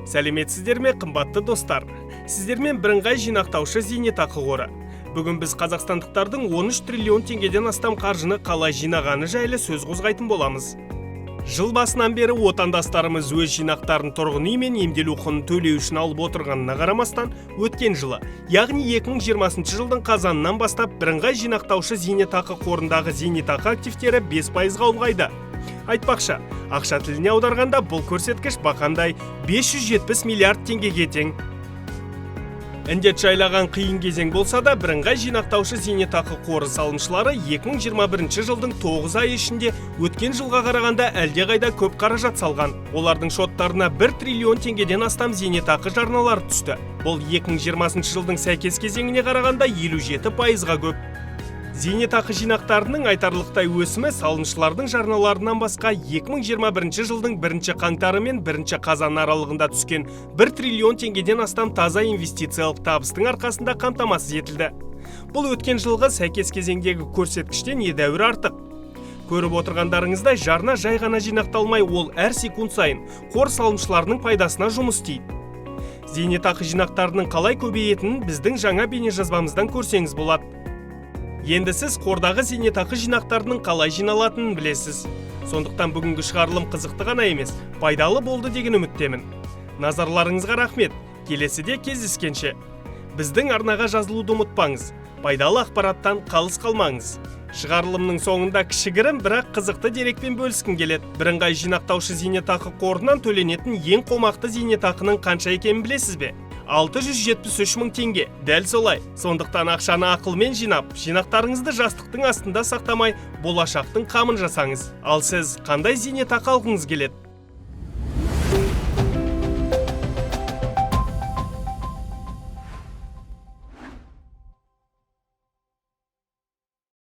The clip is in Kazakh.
Сәлеметсіздер ме, қымбатты достар? Сіздермен бірыңғай жинақтаушы зейнетақы қоры. Бүгін біз қазақстандықтардың 13 триллион теңгеден астам қаржыны қалай жинағаны жайлы сөз қозғайтын боламыз. Жыл басынан бері отандастарымыз өз жинақтарын тұрғын үй мен емделу құнын төлеу үшін алып отырғанына қарамастан, өткен жылы, яғни 2020 жылдың қазанынан бастап бірыңғай жинақтаушы зейнетақы қорындағы зейнетақы активтері 5%-ға ұлғайды. Айтпақшы, ақша тіліне аударғанда бұл көрсеткіш бақандай 570 миллиард теңгеге тең. Індет жайлаған қиын кезең болса да, бірыңғай жинақтаушы зейнетақы қоры салымшылары 2021 жылдың 9 ай ішінде өткен жылға қарағанда әлдеқайда көп қаражат салған. Олардың шоттарына 1 триллион теңгеден астам зейнетақы жарналары түсті. Бұл 2020 жылдың сәйкес кезеңіне қарағанда 57%-ға көп. Зейнетақы жинақтарының айтарлықтай өсімі салымшылардың жарналарынан басқа 2021 жылдың 1 қаңтары мен 1 қазан аралығында түскен 1 триллион теңгеден астам таза инвестициялық табыстың арқасында қамтамасыз етілді. Бұл өткен жылғы сәйкес кезеңдегі көрсеткіштен едәуір артық. Көріп отырғандарыңыздай, жарна жай ғана жинақталмай, ол әр секунд сайын қор салымшыларының пайдасына жұмыс істейді. Зейнетақы жинақтарының қалай көбейетінін біздің жаңа бейнежазбамыздан көрсеңіз болады. Енді сіз қордағы зейнетақы жинақтарының қалай жиналатынын білесіз. Сондықтан бүгінгі шығарылым қызықты ғана емес, пайдалы болды деген үміттемін. Назарларыңызға рахмет. Келесіде кездескенше. Біздің арнаға жазылуды ұмытпаңыз. Пайдалы ақпараттан қалыс қалмаңыз. Шығарылымның соңында кішігірім, бірақ қызықты дерекпен бөліскім келеді. Бірыңғай жинақтаушы зейнетақы қорынан төленетін ең қомақты зейнетақының қанша екенін білесіз бе? 673 мың теңге. Дәл солай. Сондықтан ақшаны ақылмен жинап, жинақтарыңызды жастықтың астында сақтамай, болашақтың қамын жасаңыз. Ал сіз қандай зейнетақы алғыңыз келеді?